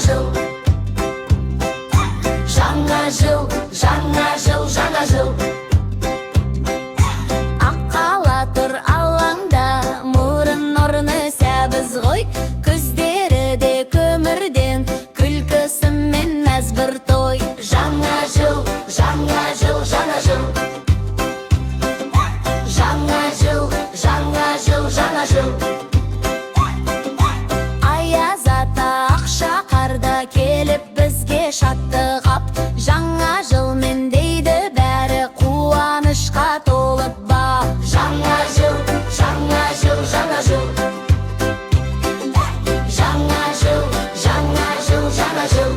жыл. Жаңа жыл, жаңа жыл, жаңа жыл. Аққала тұр алаңда, мұрын орны сәбіз ғой. Көздері де көмірден, күлкісімен мәз бір той. Жаңа жыл, жаңа жыл, жаңа жыл. Жаңа жыл, жаңа жыл, жаңа жыл. Аяз ата Ақшақарда келіп бізге шаттық ап. Жаңа жылмен дейді бәрі қуанышқа толып ба. Жаңа жыл, жаңа жыл, жаңа жыл. Жаңа жыл, жаңа жыл, жаңа жыл.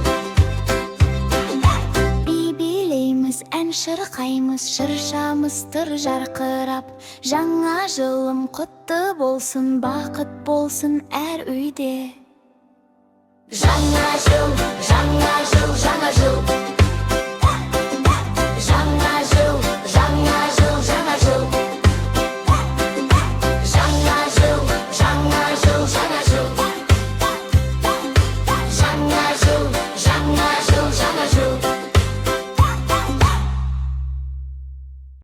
Би билейміз, ән шырқаймыз, шыршамыз тұр жарқырап. Жаңа жылым құтты болсын, бақыт болсын әр үйде. Жаңа жыл, жаңа